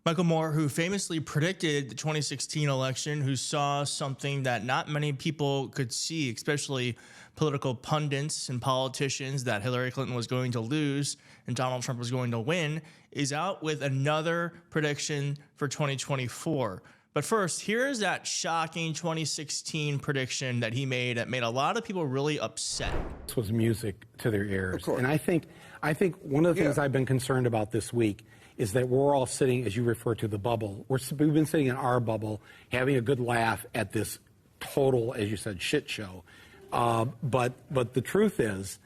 Michael Moore, who famously predicted the 2016 election, who saw something that not many people could see, especially political pundits and politicians, that Hillary Clinton was going to lose and Donald Trump was going to win, is out with another prediction for 2024. But first, here's that shocking 2016 prediction that he made that made a lot of people really upset. This was music to their ears. And I think one of the things I've been concerned about this week is that we're all sitting, as you refer to, the bubble. We've been sitting in our bubble, having a good laugh at this total, as you said, shit show. But the truth is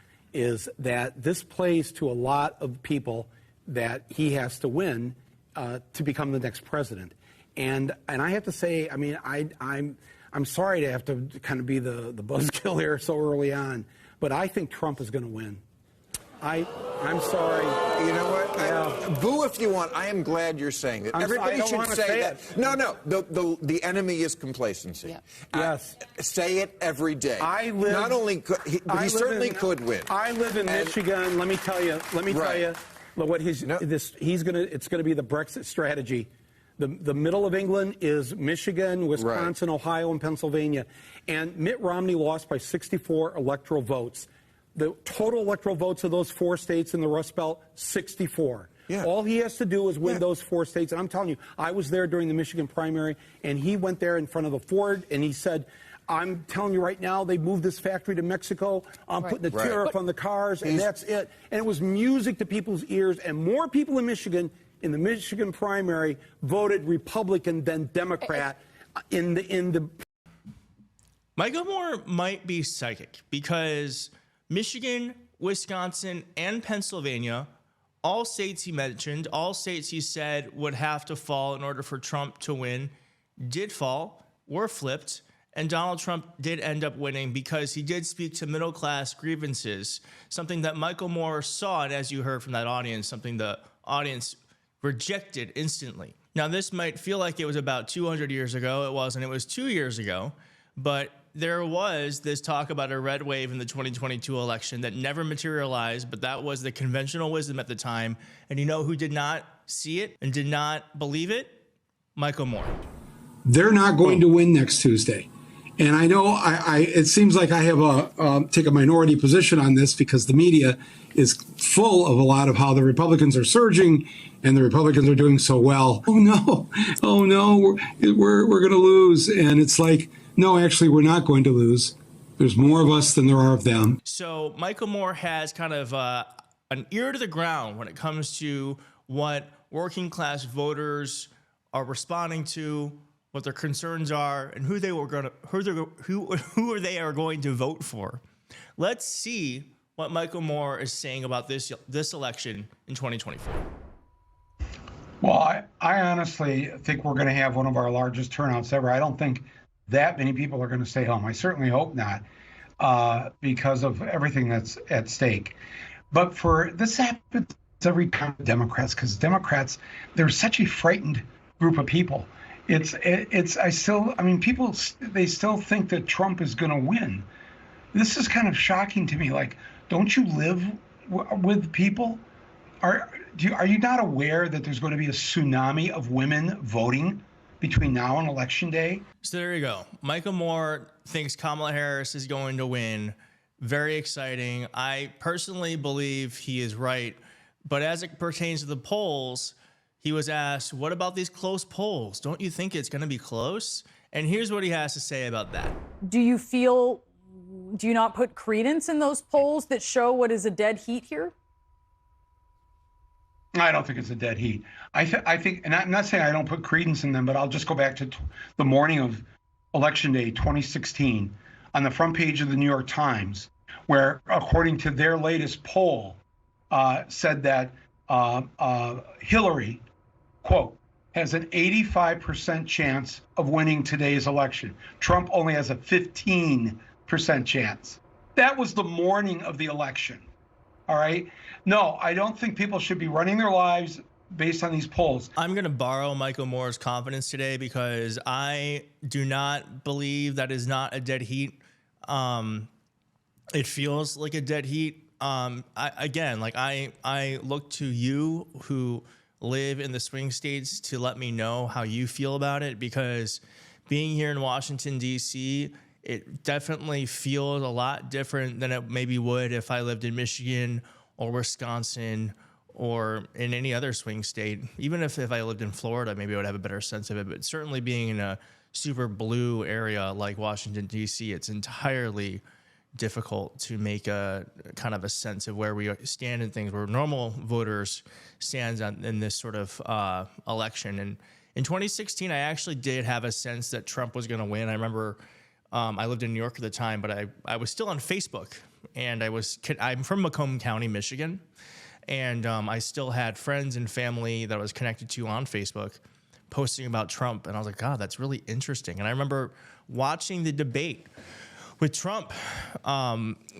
that this plays to a lot of people that he has to win to become the next president. And I have to say, I mean, I'm sorry to have to kind of be the buzzkill here so early on, but I think Trump is going to win. I'm sorry. You know what? Yeah. Boo if you want. I am glad you're saying that. Everybody should say that. No. The enemy is complacency. Yeah. Yes. Say it every day. Not only could he certainly could win. I live in Michigan. Let me tell you. What it's going to be the Brexit strategy. The middle of England is Michigan, Wisconsin, Ohio, and Pennsylvania. And Mitt Romney lost by 64 electoral votes. The total electoral votes of those 4 states in the Rust Belt, 64. Yeah. All he has to do is win those 4 states. And I'm telling you, I was there during the Michigan primary, and he went there in front of the Ford, and he said, I'm telling you right now, they moved this factory to Mexico. I'm putting the tariff on the cars, and that's it. And it was music to people's ears, and more people in Michigan, in the Michigan primary, voted Republican than Democrat in the Michael Moore might be psychic because Michigan, Wisconsin, and Pennsylvania, all states he mentioned, all states he said would have to fall in order for Trump to win, did fall, were flipped, and Donald Trump did end up winning because he did speak to middle-class grievances, something that Michael Moore saw, and as you heard from that audience, something the audience rejected instantly. Now, this might feel like it was about 200 years ago. It wasn't. It was 2 years ago, but there was this talk about a red wave in the 2022 election that never materialized, but that was the conventional wisdom at the time. And you know who did not see it and did not believe it? Michael Moore. They're not going to win next Tuesday. And I know it seems like I have take a minority position on this because the media is full of a lot of how the Republicans are surging and the Republicans are doing so well. Oh no, we're going to lose. And it's like, no, actually, we're not going to lose. There's more of us than there are of them. So Michael Moore has kind of an ear to the ground when it comes to what working class voters are responding to, what their concerns are, and who they are going to vote for. Let's see what Michael Moore is saying about this election in 2024. Well, I honestly think we're going to have one of our largest turnouts ever. I don't think that many people are going to stay home. I certainly hope not, because of everything that's at stake. But this happens every time with Democrats, because Democrats, they're such a frightened group of people. People, they still think that Trump is going to win. This is kind of shocking to me. Like, don't you live with people? Are you not aware that there's going to be a tsunami of women voting between now and Election Day? So there you go. Michael Moore thinks Kamala Harris is going to win. Very exciting. I personally believe he is right. But as it pertains to the polls, he was asked, what about these close polls? Don't you think it's going to be close? And here's what he has to say about that. Do you not put credence in those polls that show what is a dead heat here? I don't think it's a dead heat. I think, and I'm not saying I don't put credence in them, but I'll just go back to the morning of Election Day 2016 on the front page of the New York Times, where, according to their latest poll, said that Hillary, quote, has an 85% chance of winning today's election. Trump only has a 15% chance. That was the morning of the election. All right. No, I don't think people should be running their lives based on these polls. I'm going to borrow Michael Moore's confidence today because I do not believe that is not a dead heat. It feels like a dead heat. I look to you, who live in the swing states to let me know how you feel about it, because being here in Washington, D.C., it definitely feels a lot different than it maybe would if I lived in Michigan or Wisconsin or in any other swing state. Even if I lived in Florida, maybe I would have a better sense of it. But certainly being in a super blue area like Washington, D.C., it's entirely difficult to make a kind of a sense of where we stand in things, where normal voters stand in this sort of election. And in 2016, I actually did have a sense that Trump was going to win. I remember I lived in New York at the time, but I was still on Facebook, and I'm from Macomb County, Michigan. And I still had friends and family that I was connected to on Facebook posting about Trump. And I was like, God, that's really interesting. And I remember watching the debate with Trump,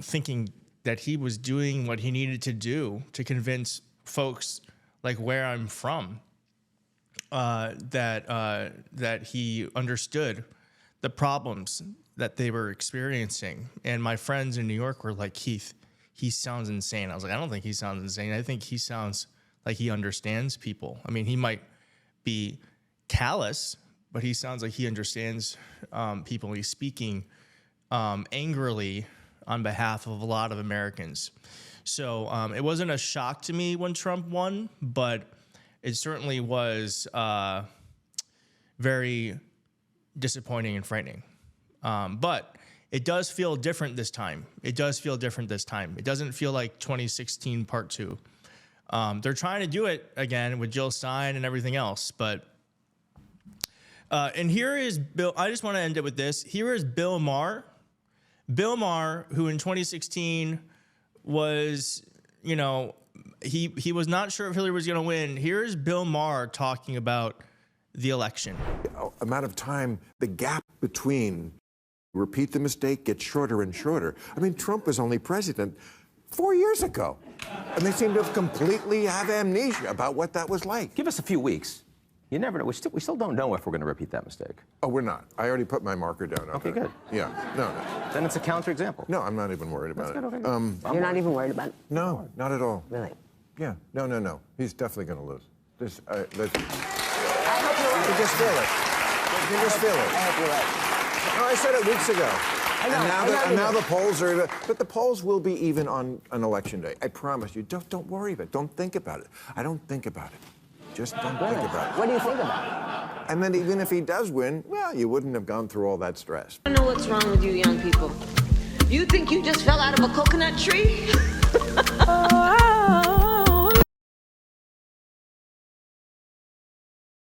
thinking that he was doing what he needed to do to convince folks like where I'm from that he understood the problems that they were experiencing. And my friends in New York were like, Keith, he sounds insane. I was like, I don't think he sounds insane. I think he sounds like he understands people. I mean, he might be callous, but he sounds like he understands people. He's speaking angrily on behalf of a lot of Americans. So it wasn't a shock to me when Trump won, but it certainly was very disappointing and frightening. But it does feel different this time. It doesn't feel like 2016 part 2. They're trying to do it again with Jill Stein and everything else. But and here is Bill. I just want to end it with this. Here is Bill Maher. Bill Maher, who in 2016 was, he was not sure if Hillary was going to win. Here's Bill Maher talking about the election. Amount of time, the gap between repeat the mistake gets shorter and shorter. I mean, Trump was only president 4 years ago, and they seem to have completely have amnesia about what that was like. Give us a few weeks. You never know. We still don't know if we're going to repeat that mistake. Oh, we're not. I already put my marker down. Okay, good. Yeah. No. Then it's a counterexample. No, I'm not even worried about it. Okay. You're not even worried about it? No, not at all. Really? Yeah. No. He's definitely going to lose. I hope you're right. You can just feel it. You can just feel it. I hope you're right. No, I said it weeks ago. I know. And now the polls are, but the polls will be even on election day. I promise you. Don't worry about it. Don't think about it. I don't think about it. Just don't think about it. What do you think about it? And then even if he does win, well, you wouldn't have gone through all that stress. I don't know what's wrong with you young people. You think you just fell out of a coconut tree?